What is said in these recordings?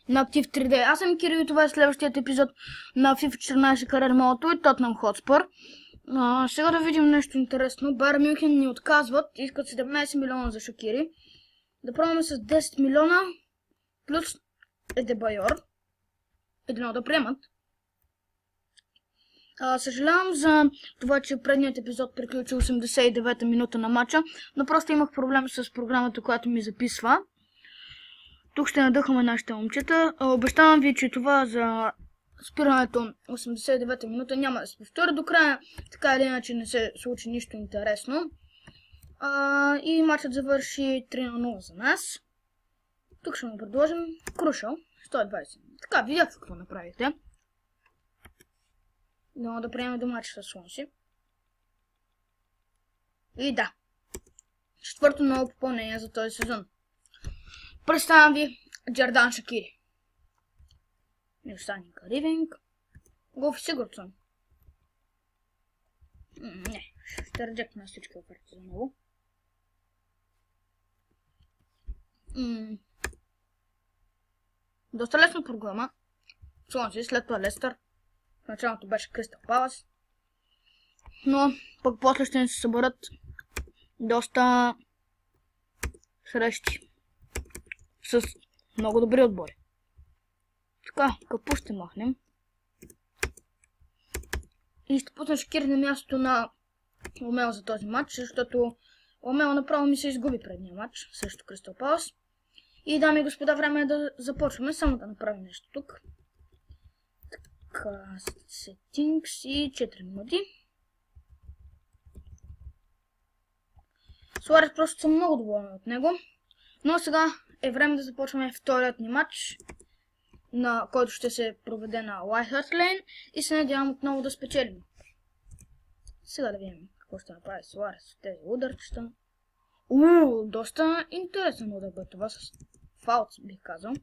На Актив 3D. Аз съм Кирил и това е следващият епизод на FIFA 14 Career Mode и Tottenham Hotspur. Сега да видим нещо интересно. Байер Мюнхен ни отказват, искат 17 милиона за Шакири. Да пробваме с 10 милиона плюс Адебайор. Едно да приемат. Съжалявам за това, че предният епизод приключи 89-та минута на матча, но просто имах проблем с програмата, която ми записва. Тук ще надъхаме нашите момчета. Обещавам ви, че това за спирането 89-та минута няма да се повтори до края. Така или иначе не се случи нищо интересно. И матчът завърши 3-0 за нас. Тук ще му предложим Крушел 120. Така, видях какво направихте. Но да приемем до матча с Слонси. И да. Четвърто ново попълнение за този сезон. Представям ви Джердан Шакири. Нещани Каривинг. Гофи Сигурдсон. Не, ще реджектна всички оферти за ново. Доста лесна програма. Слонси, след това Лестър. В началото беше Кристал Палас. Но пък после ще ни се съберат доста срещи с много добри отбори. Така, Капу ще махнем. И ще пусна Шакири на мястото на Омел за този матч, защото Омел направо ми се изгуби предния матч срещу Кристал Палас. И дами и господа, време е да започваме. Само да направим нещо тук. Така, settings и 4 минути. Суарес просто съм много доволен от него. Но сега е време да започваме вторият ни матч, на който ще се проведе на White Hart Lane и се надявам отново да спечелим. Сега да видим какво ще направи Суарес в тези ударчета. Доста интересен удар бе това с фаулт, бих казал.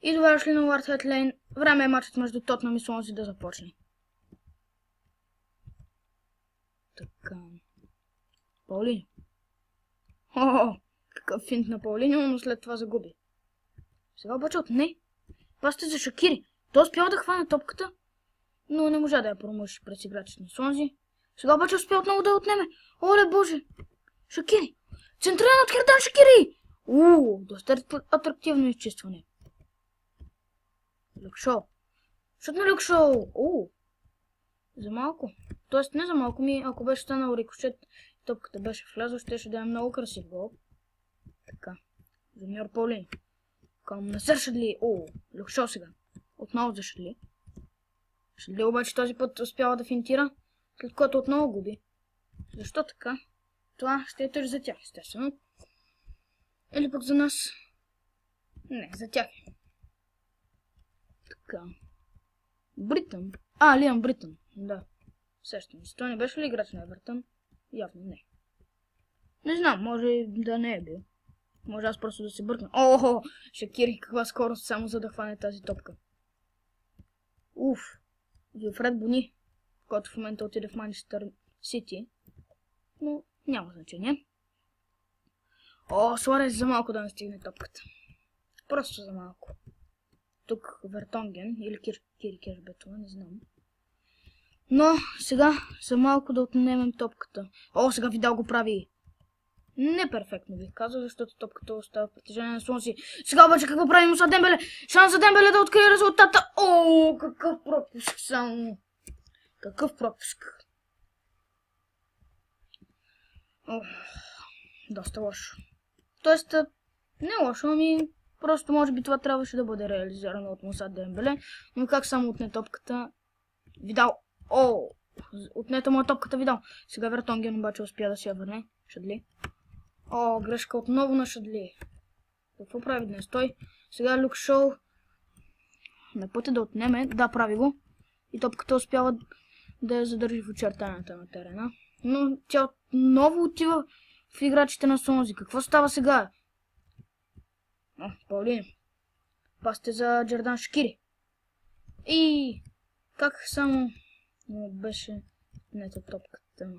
И добре дошли на White Hart Lane. Време е матчът между Тотнъм и Слонси да започне. Така. Паулиньо. Какъв финт на Паулиньо, но след това загуби. Сега обаче отне. Пасте за Шакири. Той успял да хване топката, но не можа да я промъши през играчите на Слонси. Сега обаче успял отново да я отнеме. Оле боже! Шакири! Центриран от Хердан Шакири! Доста атрактивно изчистване. Люкшоу. Защото на Люкшоу. За малко. Тоест не за малко ми, ако беше станал рикошет, топката беше влязла, ще да е много красив гол. Така. Жуниор Паулин. Към Насер Шадли. Люкшоу сега. Отново за Шадли. Шадли обаче този път успява да финтира, след което отново губи. Защо така? Това ще е тъж за тях, естествено. Или пък за нас. Не, за тях. Така. Бритън. Лиам Бритън. Да. Сещам се. Той не беше ли играч на Евертън? Явно не. Не знам, може да не е бил. Може аз просто да се бъркна. Шакири, каква скорост само за да хване тази топка. Вилфред Бони, който в момента отиде в Манчестър Сити. Но няма значение. Суарес за малко да не стигне топката. Просто за малко. Тук Вертонген или Кири Кешбетова, не знам. Но сега за малко да отнемем топката. Сега Видал го прави. Не перфектно бих казал, защото топката остава в притежание на Слонси. Сега обаче какво прави Муса Дембеле? Шанс за Дембеле да открие резултата. Какъв пропуск само. Какъв пропуск. Доста лошо. Тоест, не лошо, ами просто може би това трябваше да бъде реализирано от Муса Дембеле. Но как само отне топката? Видал. Отнета му топката Видал. Сега Вертонген обаче успя да си я върне. Шадли. Грешка отново на Шадли. Какво прави днес той? Сега Люкшоу на пътя да отнеме. Да, прави го. И топката успява да я задържи в очертанията на терена. Но тя отново отива в играчите на Слонси. Какво става сега? Паулиньо. Пасте за Джердан Шакири. И как само беше нета топката.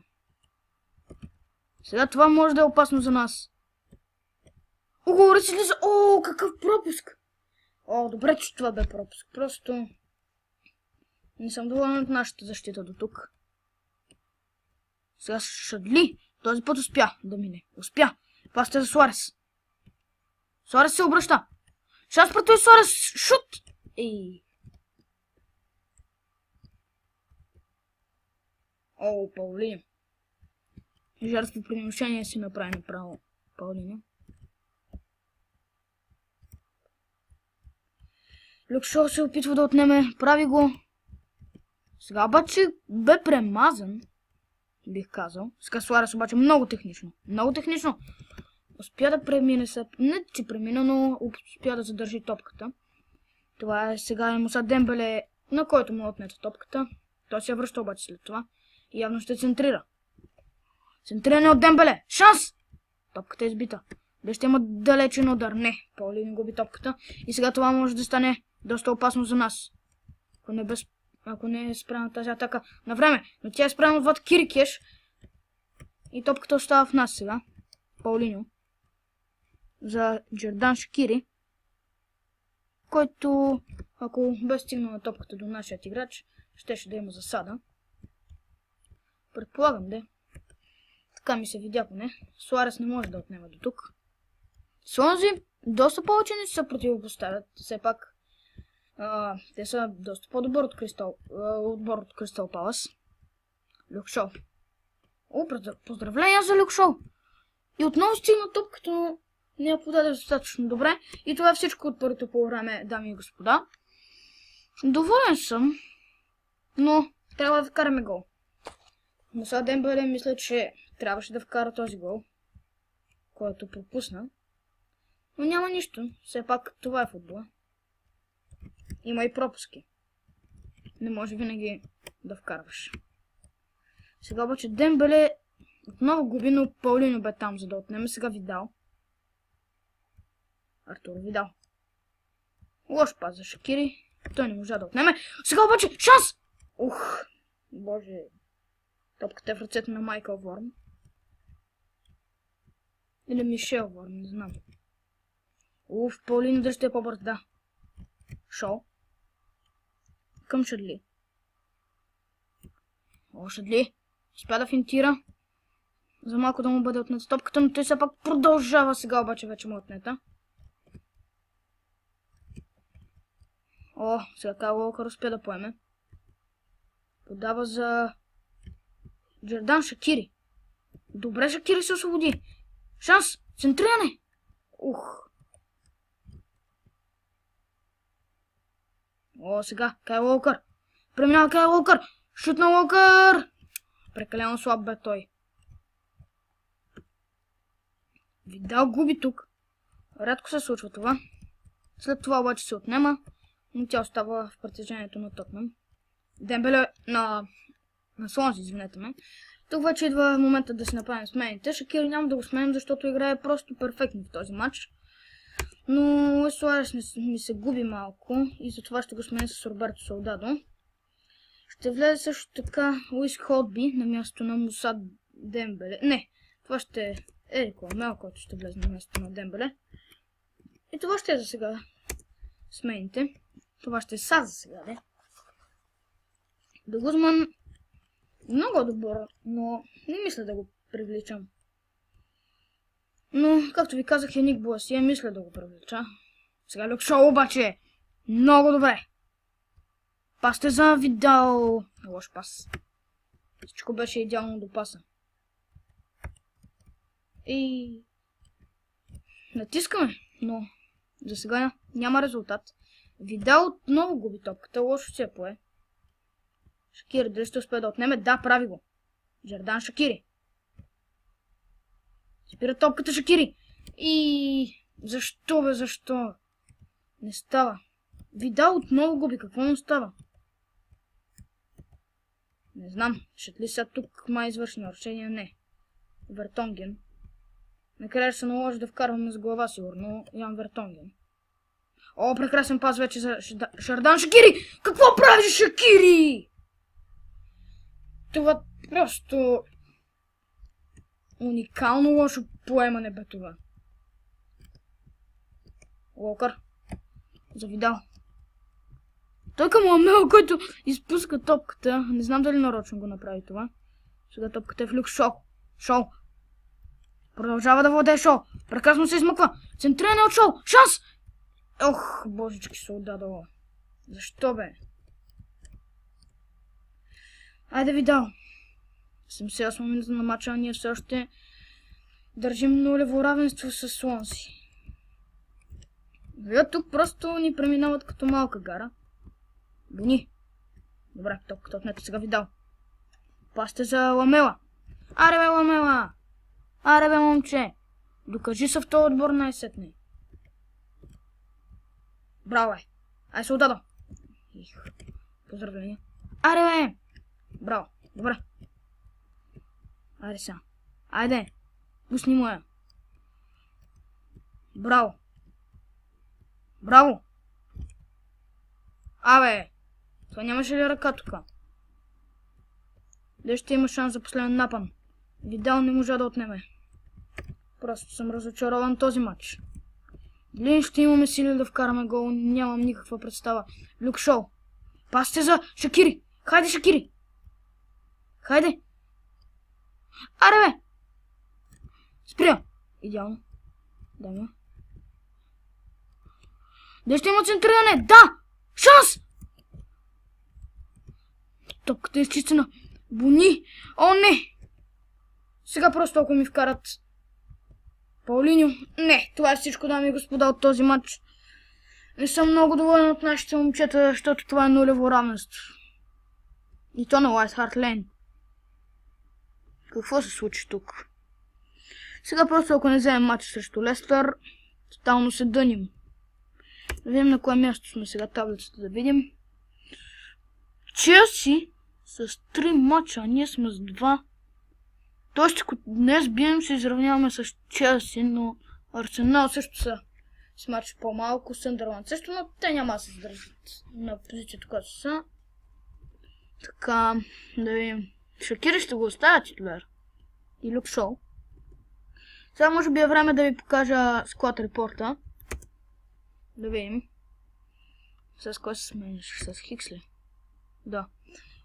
Сега това може да е опасно за нас. Какъв пропуск! О, добре, че това бе пропуск. Просто не съм доволен от нашата защита до тук. Сега Шадли. Този път успя да мине. Успя. Пасте за Суарес. Суарес се обръща. Шанс против Суарес. Шут! Ей. О, Паулиня. Жертва при нарушение си направи направо. Паулиня. Люк Шоу се опитва да отнеме. Прави го. Сега обаче бе премазан. Бих казал. Сега Суарес обаче много технично. Много технично. Успя да премине се. Не, че премина, но успя да задържи топката. Това е сега Муса Дембеле, на който му отнете топката. Той се връща обаче след това. И явно ще центрира. Центриране от Дембеле. Шанс! Топката е избита. Дали ще има далечен удар? Не. Паулин губи топката. И сега това може да стане доста опасно за нас. Ако не е спряна тази атака на време. Но тя е спряна отвъд Кирикеш. И топката остава в нас сега. Паулиньо. За Джердан Шакири. Който, ако бе стигнал на топката до нашия играч, щеше да има засада. Предполагам, де. Така ми се видя поне. Суарес не може да отнема до тук. Слонзи доста повече не се противопоставят. Все пак те са доста по-добър отбор от Кристал Палас. Люк Шоу. Поздравления за Люк Шоу! И отново стигна топката, но не я подаде достатъчно добре. И това е всичко от първото по време, дами и господа. Доволен съм, но трябва да вкараме гол. Муса Дембеле мисля, че трябваше да вкара този гол, който пропусна. Но няма нищо. Все пак това е футбола. Има и пропуски. Не може винаги да вкарваш. Сега обаче Дембеле отново губи, но Паулино бе там, за да отнеме. Сега Видал. Артур Видал. Лош пас за Шакири. Той не можа да отнеме. Сега обаче шанс! Ух, боже. Топката е в ръцете на Майкъл Ворм. Или Мишел Ворм, не знам. Уф, Паулино дали ще е по-бърз, да. Шоу. Към Шадли. О, Шадли. Успя да финтира. За малко да му бъде отнета топката, но той все пак продължава. Сега обаче вече му е отнета. О, сега Кайл Уокър успя да поеме. Подава за Джердан Шакири. Добре, Шакири се освободи. Шанс! Центриране! Ух! О, сега Кайл Уокър. Преминава Кайл Уокър. Шут на Уокър! Прекалено слаб бе той. Видал губи тук. Рядко се случва това. След това обаче се отнема, но тя остава в притежението на Тотнъм. Дембеле на Слонзи, извинете ме. Тук вече идва момента да си направим смените. Шакири няма да го сменим, защото играе просто перфектно в този матч. Но Суарес ми се губи малко и затова ще го сменя с Роберто Солдадо. Ще влезе също така Луис Холдби на място на Муса Дембеле. Не, това ще е Ерик Ламел, който ще влезе на място на Дембеле. И това ще е за сега смените. Това ще е за сега, де. Дегузман много добър, но не мисля да го привличам. Но, както ви казах, Яник Буасия мисля да го привлича. Сега Люк Шоу обаче много добре. Пасте за Видал. Лош пас. Всичко беше идеално до паса. И натискаме, но за сега няма резултат. Видал отново губи топката, лошо се пое. Шакири дали ще успее да отнеме? Да, прави го. Джердан Шакири. Спира топката Шакири. И защо бе, защо? Не става. Видал отново губи, какво му става? Не знам, ще ли сега тук май извърши нарушение? Не. Вертонген. Накрая ще се наложи да вкарваме с глава сигурно Ян Вертонген. О, прекрасен пас вече за Шердан Шакири! Какво прави Шакири? Това просто уникално лошо поемане бе това. Уокър. за Видал. Той към Ламела, който изпуска топката. Не знам дали нарочно го направи това. Сега топката е в Люк Шоу. Шоу. Продължава да владее Шоу. Прекрасно се измъква. Центриране от Шоу. Шанс! Ох, божички се отдадало. Защо бе? Айде Видал. 78 минута на матча, а ние все още държим нулево равенство с Слонси. Вие тук просто ни преминават като малка гара. Буни. Добре, топката отнете сега Видал. Пасте за Ламела. Аре бе, Ламела! Аре бе, момче! Докажи се в този отбор най-сетне. Браво е! Ай се отдадо! Поздравление. Аре бе! Браво! Добре. Айде сега. Айде! Пусни му я. Браво! Браво! Абе! Това нямаше ли ръка тука? Дали ще има шанс за последен напън? Видал не можа да отнеме. Просто съм разочарован този матч. Дали ще имаме сили да вкараме гол, нямам никаква представа. Люк Шоу. Пасте за Шакири. Хайде, Шакири. Хайде. Аре бе. Спря. Идеално. Дай ме. Дали ще има центриране? Да! Шанс! Топката е изчистена. Буни! О, не! Сега просто ако ми вкарат Паулиньо. Не, това е всичко, дами и господа, от този матч. Не съм много доволен от нашите момчета, защото това е нулево равенство. И то на Уайт Харт Лейн. Какво се случи тук? Сега просто ако не вземем матч срещу Лестър, тотално се дъним. Да видим на кое място сме сега таблицата, да видим. Челси с 3 мача, а ние сме с 2. Тоест, ако днес бием, се изравняваме с Челси, но Арсенал също са с матч по-малко, Съндърланд също, но те няма да се задържат на позицията, която са. Така, да видим. Шакири ще го оставя титуляр. И Люк Шоу. Сега може би е време да ви покажа склад репорта. Да видим. С кой се смениш? С Хиксли? Да.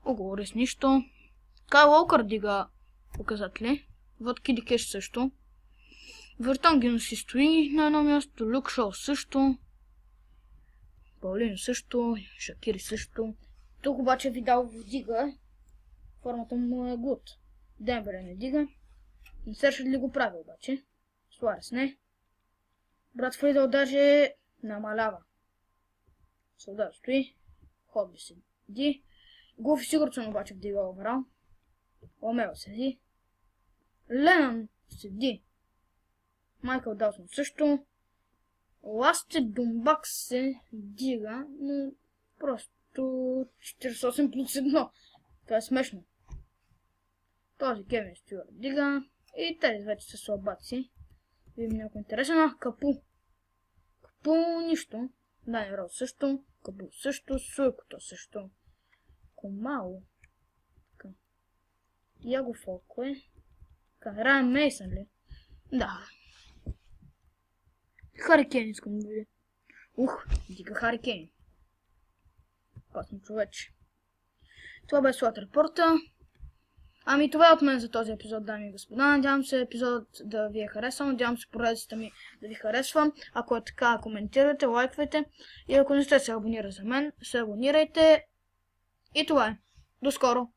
Оговори с нищо. Кайл Уокър дига показатели. Вот Киди Кеш също. Вертонген си стои на едно място. Люк Шоу също. Паулиньо също. Шакири също. Тук обаче Видал вдига. Формата му е гуд. Дембеле не дига. Не Сършът ли го прави обаче? Суарес не. Брат Фридъл даже намалява. Солдат стои. Ходби седи. Гуфи Сигурдсън обаче вдига оверал. Омел седи. Ленън седи. Майкъл Далсън също. Ласте Думбак се дига, но просто 48 плюс 1. Това е смешно. Този Кевин Стюарт дига. И тези вече са слабаци. Видим някой интересен. Капу. Капу нищо. Дани Роуз също. Капу също. Суйкото също. Комало. Така. Яго Фолко е. Така. Райан Мейсън ли? Да. Хари Кейн искам да видя. Дига Хари Кейн. Пасно човече. Това бе слад репорта. Ами това е от мен за този епизод, дами и господа. Надявам се епизодът да ви е харесал. Надявам се поредицата ми да ви харесва. Ако е така, коментирайте, лайквайте. И ако не сте се абонирали за мен, се абонирайте. И това е. До скоро!